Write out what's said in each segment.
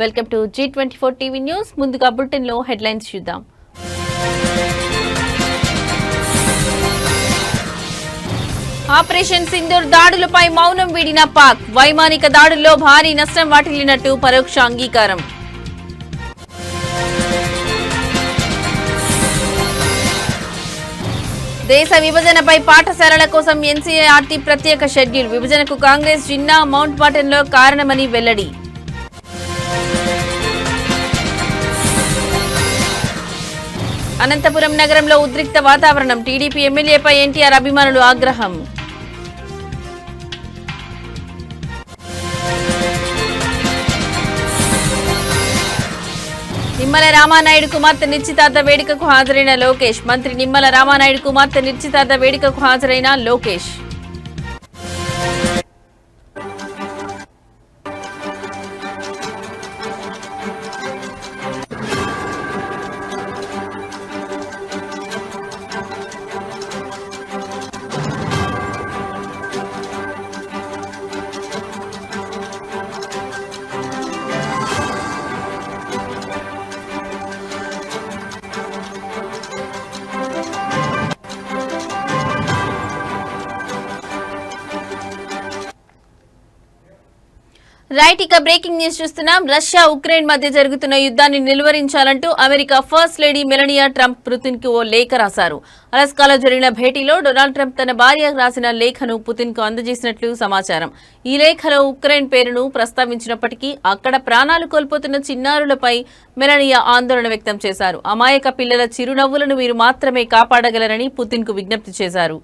Welcome to G24 TV news. ముందుగా bulletin లో headlines చూద్దాం. ఆపరేషన్ సింధూర్ దాడులపై మౌనం వీడిన పాక్. వైమానిక దాడుల్లో భారీ నష్టం వాటిల్లినట్టు పరోక్ష అంగీకారం. దేశ విభజనపై పాఠశాలల కోసం ఎన్సీఆర్టీ ప్రత్యేక షెడ్యూల్. విభజనకు కాంగ్రెస్ జిన్నా మౌంట్ బాటన్లో కారణమని వెల్లడి. అనంతపురం నగరంలో ఉద్రిక్త వాతావరణం. టీడీపీ ఎమ్మెల్యేపై ఎన్టీఆర్ అభిమానులు ఆగ్రహం. నిమ్మల రామానాయుడు కుమార్తె నిశ్చితార్థ వేడుకకు హాజరైన లోకేష్. మంత్రి నిమ్మల రామానాయుడు కుమార్తె నిశ్చితార్థ వేడుకకు హాజరైన లోకేష్. రైట్, ఇక బ్రేకింగ్ న్యూస్ చూస్తున్నాం. రష్యా ఉక్రెయిన్ మధ్య జరుగుతున్న యుద్ధాన్ని నిలువరించాలంటూ America first lady Melania Trump Putin కు ఓ లేఖ రాశారు. అలాస్కాలో జరిగిన భేటీలో డొనాల్డ్ ట్రంప్ తన భార్య రాసిన లేఖను పుతిన్ కు అందజేసినట్లు సమాచారం. ఈ లేఖలో ఉక్రెయిన్ పేరును ప్రస్తావించినప్పటికీ అక్కడ ప్రాణాలు కోల్పోతున్న చిన్నారులపై మెలనియా ఆందోళన వ్యక్తం చేశారు. అమాయక పిల్లల చిరునవ్వులను మీరు మాత్రమే కాపాడగలరని పుతిన్ కు విజ్ఞప్తి చేశారు.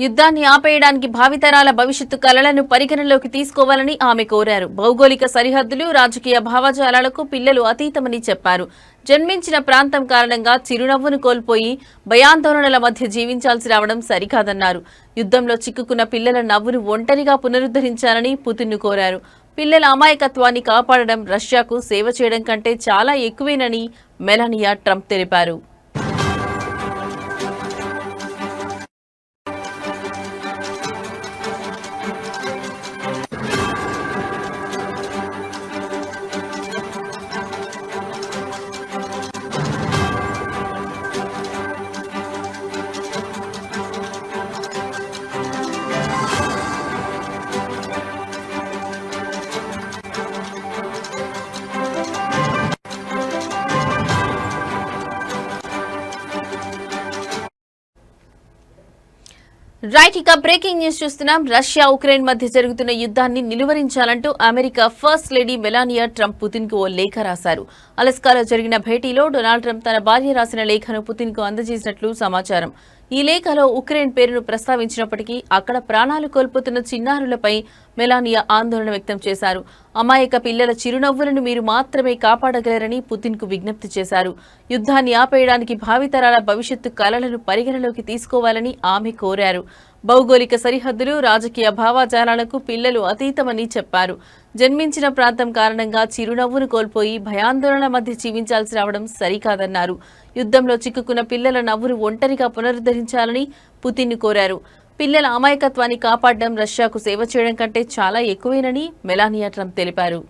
యుద్ధాన్ని ఆపేయడానికి భావితరాల భవిష్యత్తు కలలను పరిగణలోకి తీసుకోవాలని ఆమె కోరారు. భౌగోళిక సరిహద్దులు, రాజకీయ భావజాలాలకు పిల్లలు అతీతమని చెప్పారు. జన్మించిన ప్రాంతం కారణంగా చిరునవ్వును కోల్పోయి భయాందోళనల మధ్య జీవించాల్సి రావడం సరికాదన్నారు. యుద్ధంలో చిక్కుకున్న పిల్లల నవ్వును ఒంటరిగా పునరుద్ధరించాలని పుతిన్ను కోరారు. పిల్లల అమాయకత్వాన్ని కాపాడడం రష్యాకు సేవ చేయడం కంటే చాలా ఎక్కువేనని మెలానియా ట్రంప్ తెలిపారు. రైట్, ఇక బ్రేకింగ్ న్యూస్ చూస్తున్నాం. రష్యా ఉక్రెయిన్ మధ్య జరుగుతున్న యుద్ధాన్ని నిలువరించాలంటూ America first lady Melania Trump Putin కు ఓ లేఖ రాశారు. అలాస్కాలో జరిగిన భేటీలో డొనాల్డ్ ట్రంప్ తన భార్య రాసిన లేఖను పుతిన్ కు అందజేసినట్లు సమాచారం. ఈ లేఖలో ఉక్రెయిన్ పేరును ప్రస్తావించినప్పటికీ అక్కడ ప్రాణాలు కోల్పోతున్న చిన్నారులపై మెలానియా ఆందోళన వ్యక్తం చేశారు. అమాయక పిల్లల చిరునవ్వులను మీరు మాత్రమే కాపాడగలరని పుతిన్ కు విజ్ఞప్తి చేశారు. యుద్ధాన్ని ఆపేయడానికి భావితరాల భవిష్యత్తు కలలను పరిగణలోకి తీసుకోవాలని ఆమె కోరారు. భౌగోళిక సరిహద్దులు, రాజకీయ భావజాలాలకు పిల్లలు అతీతమని చెప్పారు. జన్మించిన ప్రాంతం కారణంగా చిరునవ్వును కోల్పోయి భయాందోళన మధ్య జీవించాల్సి రావడం సరికాదన్నారు. యుద్ధంలో చిక్కుకున్న పిల్లల నవ్వును ఒంటరిగా పునరుద్ధరించాలని పుతిన్ను కోరారు. పిల్లల అమాయకత్వాన్ని కాపాడడం రష్యాకు సేవ చేయడం కంటే చాలా ఎక్కువేనని మెలానియా ట్రంప్ తెలిపారు.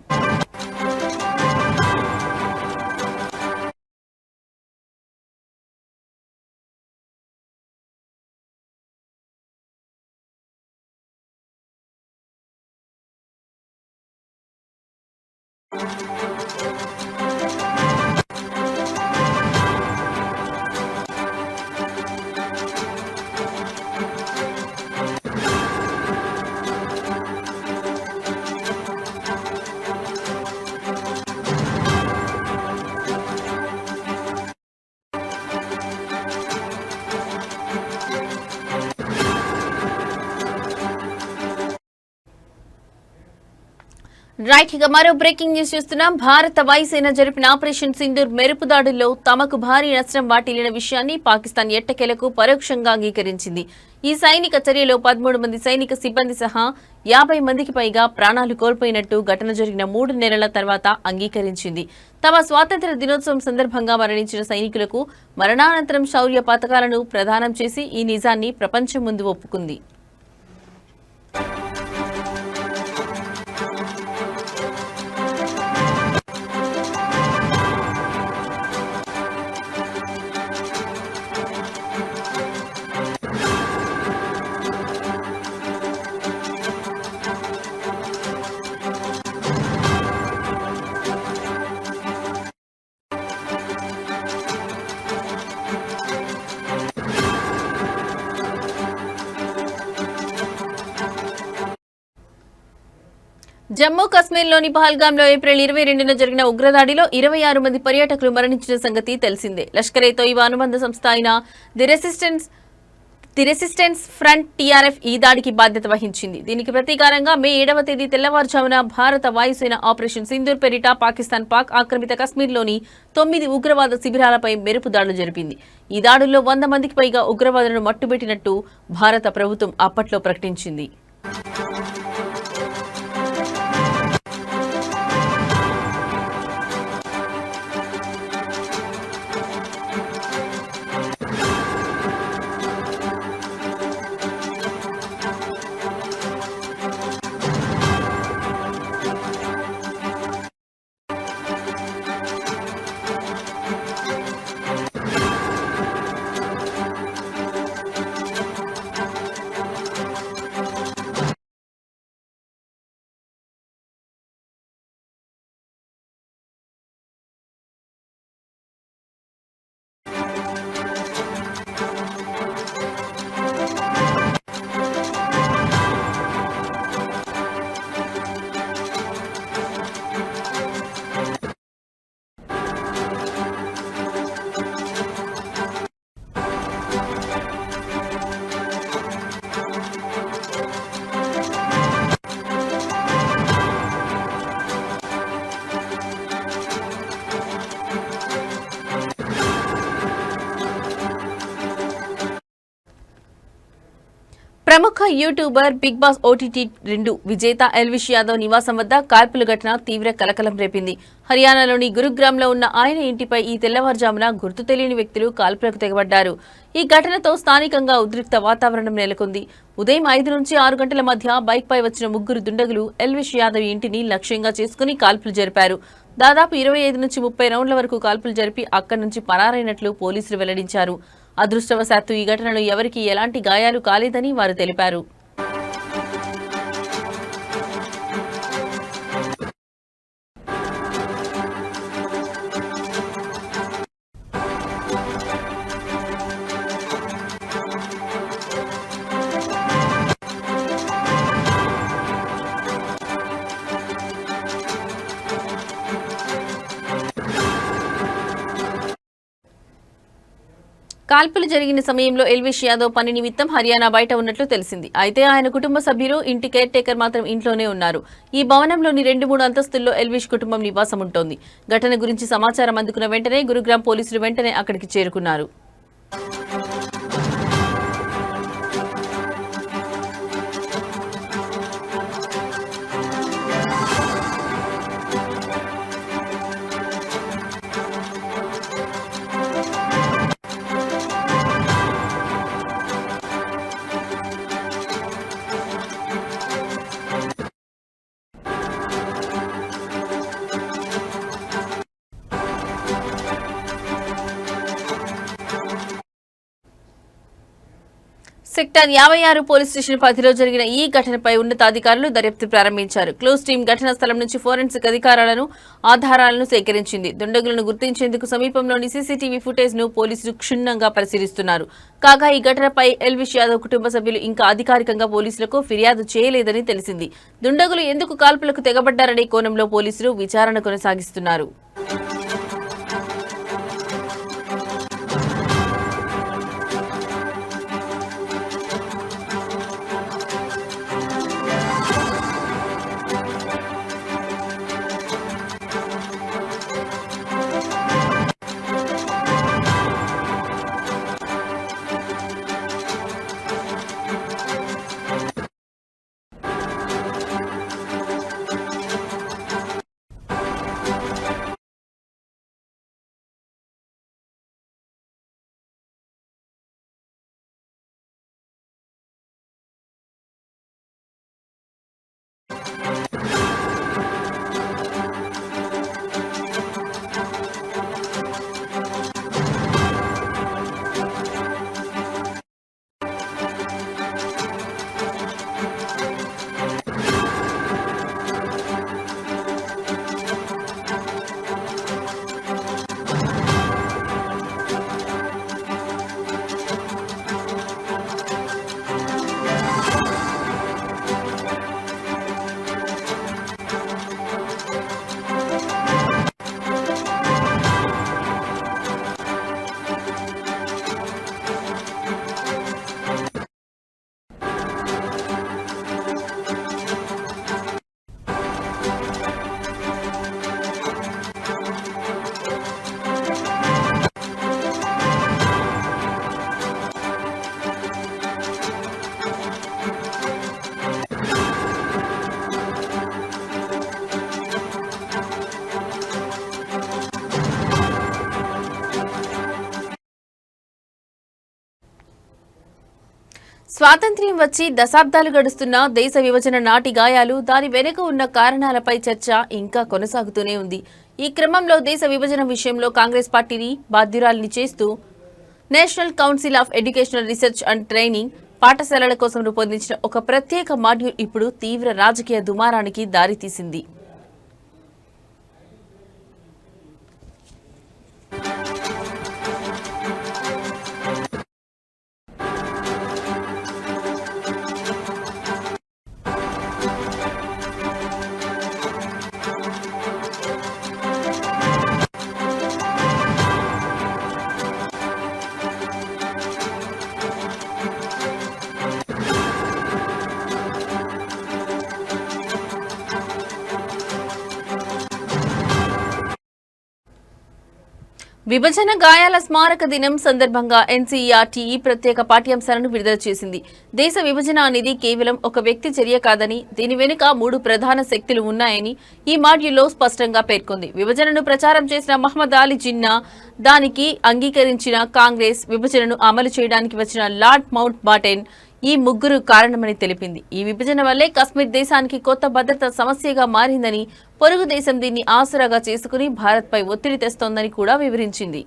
రైట్ ఇక మరో బ్రేకింగ్ న్యూస్ చూస్తున్నాం. భారత వాయుసేన జరిపిన ఆపరేషన్ సింధూర్ మెరుపు దాడుల్లో తమకు భారీ నష్టం వాటిల్లిన విషయాన్ని పాకిస్తాన్ ఎట్టకేలకు పరోక్షంగా అంగీకరించింది. ఈ సైనిక చర్యలో 13 మంది సైనిక సిబ్బంది సహా 50 మందికి పైగా ప్రాణాలు కోల్పోయినట్టు ఘటన జరిగిన 3 నెలల తర్వాత అంగీకరించింది. తమ స్వాతంత్ర్య దినోత్సవం సందర్భంగా మరణించిన సైనికులకు మరణానంతరం శౌర్య పతకాలను ప్రదానం చేసి ఈ నిజాన్ని ప్రపంచం ముందు ఒప్పుకుంది. జమ్మూ కశ్మీర్లోని పహల్గాంలో ఏప్రిల్ 22న జరిగిన ఉగ్రదాడిలో 26 మంది పర్యాటకులు మరణించిన సంగతి తెలిసిందే. లష్కరే తోయిబా అనుబంధ సంస్థ అయిన ది రెసిస్టెన్స్ ఫ్రంట్ టీఆర్ఎఫ్ ఈ దాడికి బాధ్యత వహించింది. దీనికి ప్రతీకారంగా మే 7వ తేదీ తెల్లవారుజామున భారత వాయుసేన ఆపరేషన్ సింధూర్ పేరిట పాకిస్తాన్ పాక్ ఆక్రమిత కశ్మీర్లోని 9 ఉగ్రవాద శిబిరాలపై మెరుపు దాడులు జరిపింది. ఈ దాడుల్లో 100 మందికి పైగా ఉగ్రవాదులను మట్టుబెట్టినట్టు భారత ప్రభుత్వం అప్పట్లో ప్రకటించింది. ప్రముఖ యూట్యూబర్ బిగ్ బాస్ ఓటీటీ 2 విజేత ఎల్విష్ యాదవ్ నివాసం వద్ద కాల్పుల ఘటన తీవ్ర కలకలం రేపింది. హర్యానాలోని గురుగ్రామ్లో ఉన్న ఆయన ఇంటిపై ఈ తెల్లవారుజామున గుర్తు తెలియని వ్యక్తులు కాల్పులకు తెగబడ్డారు. ఈ ఘటనతో స్థానికంగా ఉద్రిక్త వాతావరణం నెలకొంది. ఉదయం 5 నుంచి 6 గంటల మధ్య బైక్పై వచ్చిన 3 దుండగులు ఎల్విష్ యాదవ్ ఇంటిని లక్ష్యంగా చేసుకుని కాల్పులు జరిపారు. దాదాపు 25 నుంచి 30 రౌండ్ల వరకు కాల్పులు జరిపి అక్కడి నుంచి పరారైనట్లు పోలీసులు వెల్లడించారు. అదృష్టవశాత్తు ఈ ఘటనలో ఎవరికీ ఎలాంటి గాయాలు కాలేదని వారు తెలిపారు. కాల్పులు జరిగిన సమయంలో ఎల్విష్ యాదవ్ పని నిమిత్తం హర్యానా బయట ఉన్నట్లు తెలిసింది. అయితే ఆయన కుటుంబ సభ్యులు, ఇంటి కేర్ టేకర్ మాత్రం ఇంట్లోనే ఉన్నారు. ఈ భవనంలోని 2-3 అంతస్తుల్లో ఎల్విష్ కుటుంబం నివాసం ఉంటోంది. ఘటన గురించి సమాచారం అందుకున్న వెంటనే గురుగ్రామ్ పోలీసులు వెంటనే అక్కడికి చేరుకున్నారు. సెక్టార్ 56 పోలీస్ స్టేషన్ పరిధిలో జరిగిన ఈ ఘటనపై ఉన్నతాధికారులు దర్యాప్తు ప్రారంభించారు. క్లోజ్ టీం ఘటనా స్థలం నుంచి ఫోరెన్సిక్ ఆధారాలను సేకరించింది. దుండగులను గుర్తించేందుకు సమీపంలోని సీసీటీవీ ఫుటేజ్ ను పోలీసులు క్షుణ్ణంగా పరిశీలిస్తున్నారు. కాగా ఈ ఘటనపై ఎల్విష్ యాదవ్ కుటుంబ సభ్యులు ఇంకా అధికారికంగా పోలీసులకు ఫిర్యాదు చేయలేదని తెలిసింది. దుండగులు ఎందుకు కాల్పులకు తెగబడ్డారనే కోణంలో పోలీసులు విచారణ కొనసాగిస్తున్నారు. స్వాతంత్ర్యం వచ్చి దశాబ్దాలు గడుస్తున్న దేశ విభజన నాటి గాయాలు, దాని వెనుక ఉన్న కారణాలపై చర్చ ఇంకా కొనసాగుతూనే ఉంది. ఈ క్రమంలో దేశ విభజన విషయంలో కాంగ్రెస్ పార్టీని బాధ్యురాలిని చేస్తూ national council of educational research and training పాఠశాలల కోసం రూపొందించిన ఒక ప్రత్యేక మాడ్యూల్ ఇప్పుడు తీవ్ర రాజకీయ దుమారానికి దారితీసింది. విభజన గాయాల స్మారక దినం సందర్భంగా ఎన్సీఈఆర్టీ ప్రత్యేక పాఠ్యాంశాలను విడుదల చేసింది. దేశ విభజన అనేది కేవలం ఒక వ్యక్తి చర్య కాదని, దీని వెనుక 3 ప్రధాన శక్తులు ఉన్నాయని ఈ మాడ్యూల్లో స్పష్టంగా పేర్కొంది. విభజనను ప్రచారం చేసిన మహ్మద్ అలీ జిన్నా, దానికి అంగీకరించిన కాంగ్రెస్, విభజనను అమలు చేయడానికి వచ్చిన లార్డ్ మౌంట్ బాటెన్ ఈ ముగ్గురు కారణమని తెలిపింది. ఈ విభజన వల్లే కశ్మీర్ దేశానికి కొత్త భద్రతా సమస్యగా మారిందని, పొరుగు దేశం దీన్ని ఆసరాగా చేసుకుని భారత్పై ఒత్తిడి తెస్తోందని కూడా వివరించింది.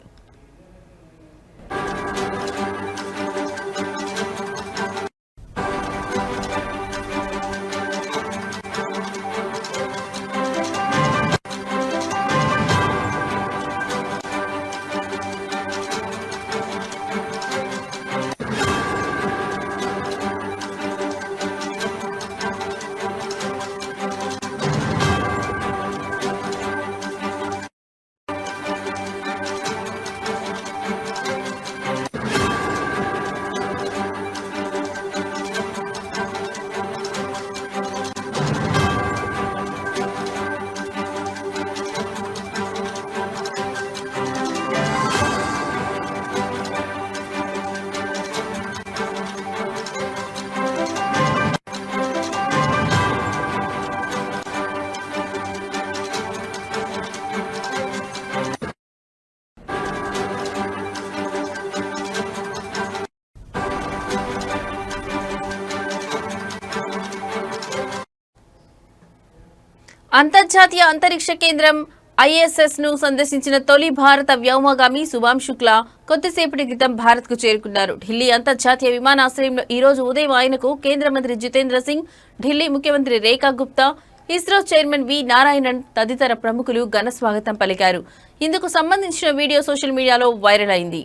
అంతర్జాతీయ అంతరిక్ష కేంద్రం ఐఎస్ఎస్ ను సందర్శించిన తొలి భారత వ్యోమగామి శుభాం శుక్లా కొద్దిసేపటి క్రితం భారత్ కు చేరుకున్నారు. ఢిల్లీ అంతర్జాతీయ విమానాశ్రయంలో ఈ రోజు ఉదయం ఆయనకు కేంద్ర మంత్రి జితేంద్ర సింగ్, ఢిల్లీ ముఖ్యమంత్రి రేఖా గుప్తా, ఇస్రో చైర్మన్ వి నారాయణన్ తదితర ప్రముఖులు ఘన స్వాగతం పలికారు. ఇందుకు సంబంధించిన వీడియో సోషల్ మీడియాలో వైరల్ అయింది.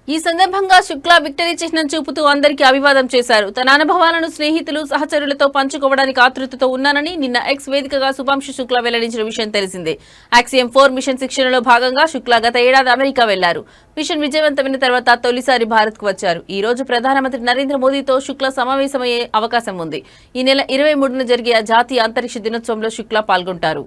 ఈ సందర్భంగా శుక్లా విక్టరీ చిహ్నం చూపుతూ అందరికీ అభివాదం చేశారు. తన అనుభవాలను స్నేహితులు, సహచరులతో పంచుకోవడానికి ఆతృతతో ఉన్నానని నిన్న ఎక్స్ వేదికగా శుభాంశు శుక్లా వెల్లడించిన విషయం తెలిసిందే. యాక్సియం 4 మిషన్ శిక్షణలో భాగంగా శుక్లా గత ఏడాది అమెరికా వెళ్లారు. మిషన్ విజయవంతమైన తర్వాత తొలిసారి భారత్ కు వచ్చారు. ఈ రోజు ప్రధానమంత్రి నరేంద్ర మోదీతో శుక్లా సమావేశమయ్యే అవకాశం ఉంది. ఈ నెల 23న జరిగే జాతీయ అంతరిక్ష దినోత్సవంలో శుక్లా పాల్గొంటారు.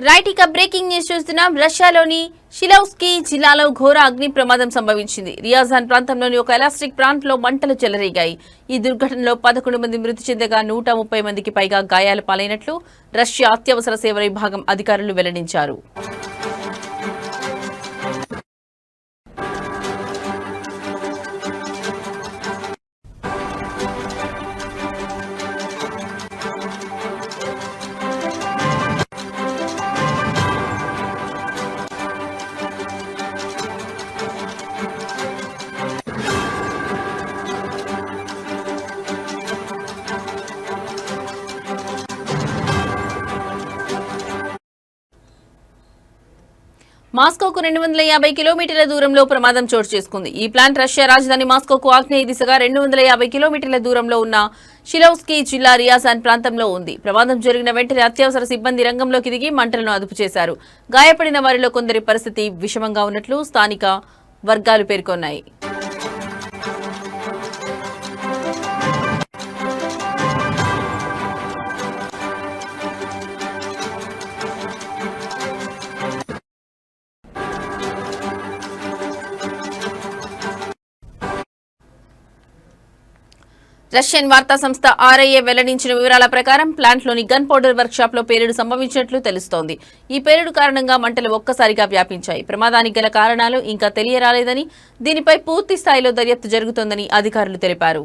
రైట్ ఇక బ్రేకింగ్ న్యూస్ చూస్తున్నాం. రష్యాలోని షిలౌస్కీ జిల్లాలో ఘోర అగ్ని ప్రమాదం సంభవించింది. రియాజాన్ ప్రాంతంలోని ఒక ఎలాస్టిక్ ప్లాంట్ లో మంటలు చెలరేగాయి. ఈ దుర్ఘటనలో 11 మంది మృతి చెందగా 130 మందికి పైగా గాయాల పాలైనట్లు రష్యా అత్యవసర సేవల విభాగం అధికారులు వెల్లడించారు. మాస్కోకు 250 కిలోమీటర్ల దూరంలో ప్రమాదం చోటు చేసుకుంది. ఈ ప్లాంట్ రష్యా రాజధాని మాస్కోకు ఆగ్నేయ దిశగా 250 కిలోమీటర్ల దూరంలో ఉన్న షిలౌస్కీ జిల్లా రియాజాన్ ప్రాంతంలో ఉంది. ప్రమాదం జరిగిన వెంటనే అత్యవసర సిబ్బంది రంగంలోకి దిగి మంటలను అదుపు చేశారు. గాయపడిన వారిలో కొందరి పరిస్థితి విషమంగా ఉన్నట్లు స్థానిక వర్గాలు పేర్కొన్నాయి. రష్యన్ వార్తా సంస్థ ఆర్ఐఏ వెల్లడించిన వివరాల ప్రకారం ప్లాంట్లోని గన్ పౌడర్ వర్క్ షాప్ లో పేలుడు సంభవించినట్లు తెలుస్తోంది. ఈ పేలుడు కారణంగా మంటలు ఒక్కసారిగా వ్యాపించాయి. ప్రమాదానికి గల కారణాలు ఇంకా తెలియరాలేదని, దీనిపై పూర్తి స్థాయిలో దర్యాప్తు జరుగుతోందని అధికారులు తెలిపారు.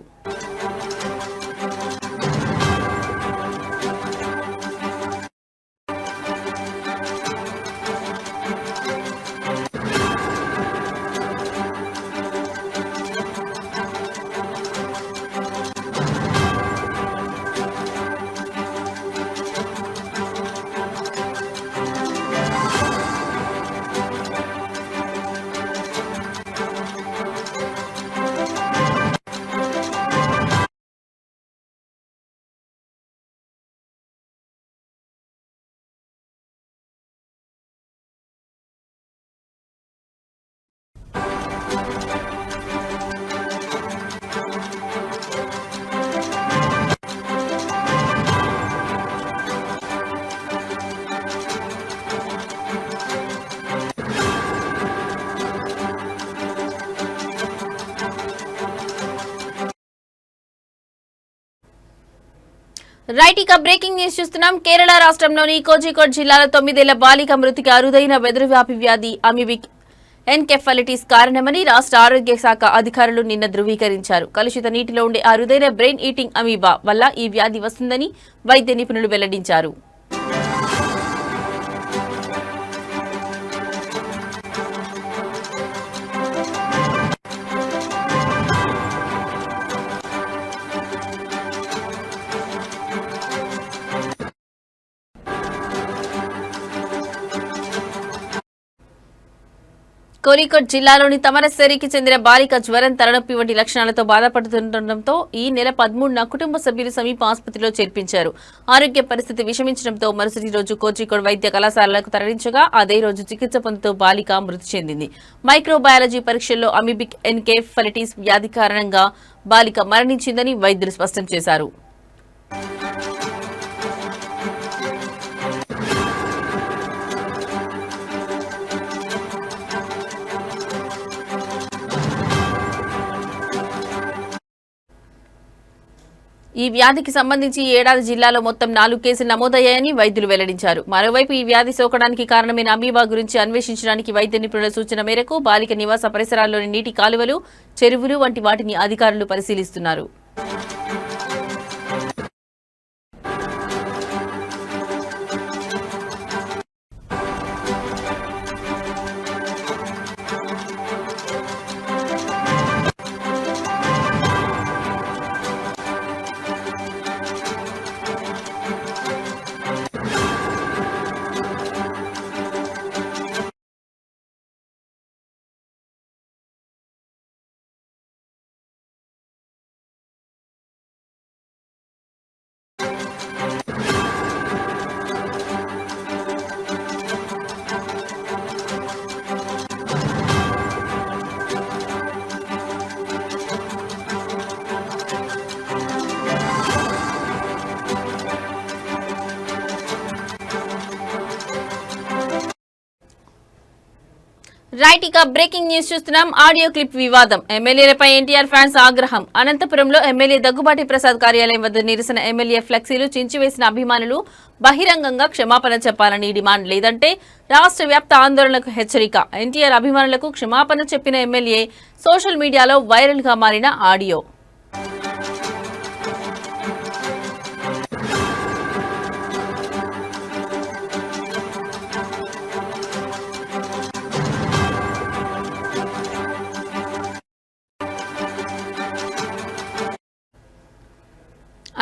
రైట్ ఇక బ్రేకింగ్ న్యూస్ చూస్తున్నాం. కేరళ రాష్ట్రంలోని కోజికోడ్ జిల్లాలో 9 ఏళ్ల బాలిక మృతికి అరుదైన వెదురువ్యాపి వ్యాధి అమీబిక్ ఎన్కెఫలైటిస్ కారణమని రాష్ట్ర ఆరోగ్య శాఖ అధికారులు నిన్న ధృవీకరించారు. కలుషిత నీటిలో ఉండే అరుదైన బ్రెయిన్ ఈటింగ్ అమీబా వల్ల ఈ వ్యాధి వస్తుందని వైద్య నిపుణులు వెల్లడించారు. కోరికోడ్ జిల్లాలోని తమరసేరికి చెందిన బాలిక జ్వరం, తలనొప్పి వంటి లక్షణాలతో బాధపడుతుండటంతో ఈ నెల 13న కుటుంబ సభ్యులు సమీప ఆసుపత్రిలో చేర్పించారు. ఆరోగ్య పరిస్థితి విషమించడంతో మరుసటి రోజు కోజికోడ్ వైద్య కళాశాలకు తరలించగా అదే రోజు చికిత్స పొందుతూ బాలిక మృతి చెందింది. మైక్రోబయాలజీ పరీక్షల్లో అమీబిక్ ఎన్కెఫలైటిస్ వ్యాధి కారణంగా బాలిక మరణించిందని వైద్యులు స్పష్టం చేశారు. ఈ వ్యాధికి సంబంధించి ఈ ఏడాది జిల్లాలో మొత్తం 4 కేసులు నమోదయ్యాయని వైద్యులు వెల్లడించారు. మరోవైపు ఈ వ్యాధి సోకడానికి కారణమైన అమీబా గురించి అన్వేషించడానికి వైద్య నిపుణుల సూచన మేరకు బాలిక నివాస పరిసరాల్లోని నీటి కాలువలు, చెరువులు వంటి వాటిని అధికారులు పరిశీలిస్తున్నారు. రైట్, ఇక బ్రేకింగ్ న్యూస్ చూస్తున్నాం. ఆడియో క్లిప్ వివాదం, ఎమ్మెల్యేలపై ఎన్టీఆర్ ఫ్యాన్స్ ఆగ్రహం. అనంతపురంలో ఎమ్మెల్యే దగ్గుబాటి ప్రసాద్ కార్యాలయం వద్ద నిరసన. ఎమ్మెల్యే ఫ్లెక్సీలు చించివేసిన అభిమానులు బహిరంగంగా క్షమాపణ చెప్పాలని డిమాండ్, లేదంటే రాష్ట్ర వ్యాప్త ఆందోళనకు హెచ్చరిక. ఎన్టీఆర్ అభిమానులకు క్షమాపణ చెప్పిన ఎమ్మెల్యే. సోషల్ మీడియాలో వైరల్ గా మారిన ఆడియో.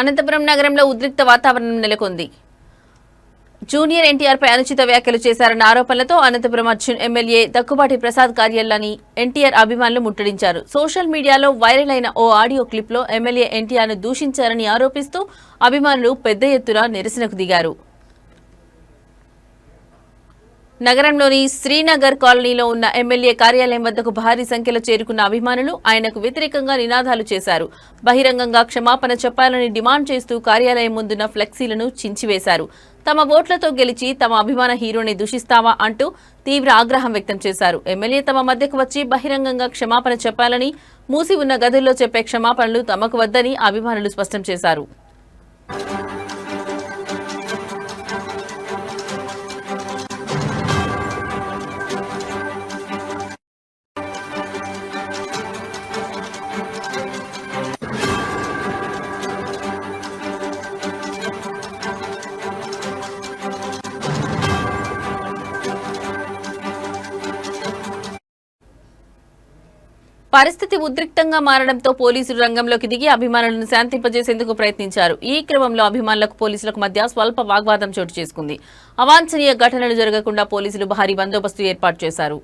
అనంతపురం నగరంలో ఉద్రిక్త వాతావరణం నెలకొంది. జూనియర్ ఎన్టీఆర్ పై అనుచిత వ్యాఖ్యలు చేశారన్న ఆరోపణలతో అనంతపురం అర్జున్ ఎమ్మెల్యే దగ్గుబాటి ప్రసాద్ కార్యాలయాన్ని ఎన్టీఆర్ అభిమానులు ముట్టడించారు. సోషల్ మీడియాలో వైరల్ అయిన ఓ ఆడియో క్లిప్ లో ఎమ్మెల్యే ఎన్టీఆర్ ను దూషించారని ఆరోపిస్తూ అభిమానులు పెద్ద ఎత్తున నిరసనకు దిగారు. నగరంలోని శ్రీనగర్ కాలనీలో ఉన్న ఎమ్మెల్యే కార్యాలయం వద్దకు భారీ సంఖ్యలో చేరుకున్న అభిమానులు ఆయనకు వ్యతిరేకంగా నినాదాలు చేశారు. బహిరంగంగా క్షమాపణ చెప్పాలని డిమాండ్ చేస్తూ కార్యాలయం ముందున్న ఫ్లెక్సీలను చించివేశారు. తమ ఓట్లతో గెలిచి తమ అభిమాన హీరోని దూషిస్తావా అంటూ తీవ్ర ఆగ్రహం వ్యక్తం చేశారు. ఎమ్మెల్యే తమ మధ్యకు వచ్చి బహిరంగంగా క్షమాపణ చెప్పాలని, మూసి ఉన్న గదుల్లో చెప్పే క్షమాపణలు తమకు వద్దని అభిమానులు స్పష్టం చేశారు. పరిస్థితి ఉద్రిక్తంగా మారడంతో పోలీసులు రంగంలోకి దిగి అభిమానులను శాంతింపజేసేందుకు ప్రయత్నించారు. ఈ క్రమంలో అభిమానులకు పోలీసులకు మధ్య స్వల్ప వాగ్వాదం చోటు చేసుకుంది. అవాంఛనీయ ఘటనలు జరగకుండా పోలీసులు భారీ బందోబస్తు ఏర్పాటు చేశారు.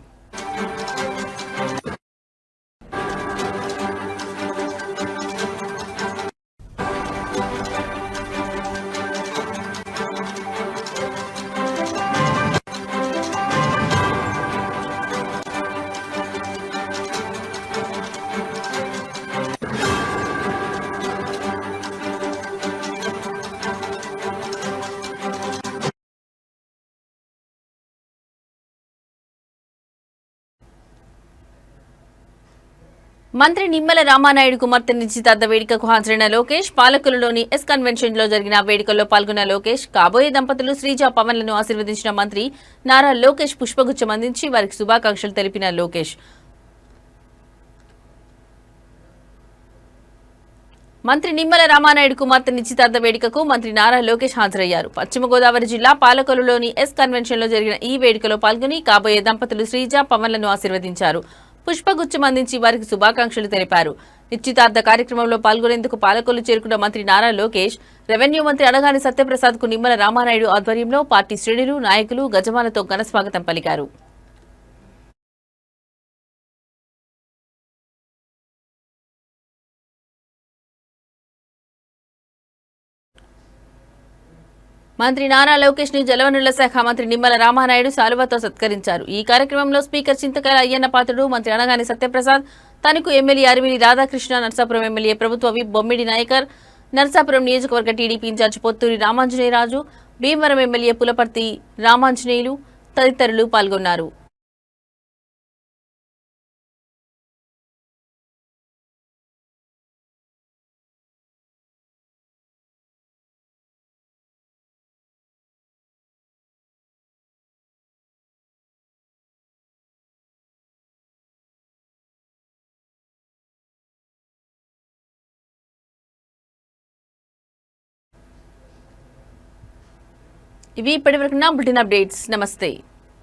మంత్రి నిమ్మల రామానాయుడు కుమార్తె నిశ్చితార్థ వేడుకకు హాజరైన లోకేష్, పాలకులలోని ఎస్ కన్వెన్షన్ లో జరిగిన వేడుకల్లో పాల్గొన్న లోకేష్, కాబోయే దంపతులు శ్రీజ పవన్లను ఆశీర్వదించిన మంత్రి నారా లోకేష్ పుష్పగుచ్చం అందించి వారికి శుభాకాంక్షలు తెలిపిన లోకేష్. మంత్రి నిమ్మల రామానాయుడు కుమార్తె నిశ్చితార్థ వేడుకకు మంత్రి నారా లోకేష్ హాజరయ్యారు. పశ్చిమ గోదావరి జిల్లా పాలకొల్లులోని ఎస్ కన్వెన్షన్ లో జరిగిన ఈ వేడుకలో పాల్గొని కాబోయే దంపతులు శ్రీజ పవన్లను ఆశీర్వదించారు. పుష్పగుచ్చం అందించి వారికి శుభాకాంక్షలు తెలిపారు. నిశ్చితార్థ కార్యక్రమంలో పాల్గొనేందుకు పాలకొల్లు చేరుకున్న మంత్రి నారా లోకేష్, రెవెన్యూ మంత్రి అనగాని సత్యప్రసాద్ కు నిమ్మల రామానాయుడు ఆధ్వర్యంలో పార్టీ శ్రేణులు, నాయకులు గజమాలతో ఘనస్వాగతం పలికారు. మంత్రి నారా లోకేష్ ని జలవనరుల శాఖ మంత్రి నిమ్మల రామానాయుడు శాలువాతో సత్కరించారు. ఈ కార్యక్రమంలో స్పీకర్ చింతకాయల అయ్యన్న పాత్రుడు, మంత్రి అనగాని సత్యప్రసాద్, తణుకు ఎమ్మెల్యే అరిమిలి రాధాకృష్ణ, నర్సాపురం ఎమ్మెల్యే ప్రభుత్వ విప్ బొమ్మిడి నాయకర్, నర్సాపురం నియోజకవర్గ TDP incharge Potturi Ramanjaneyaraju, Bhimavaram MLA Pulaparthi Ramanjaneyulu తదితరులు పాల్గొన్నారు. ఇవి ఇప్పటివరకు నా బులెటిన్ అప్డేట్స్. నమస్తే.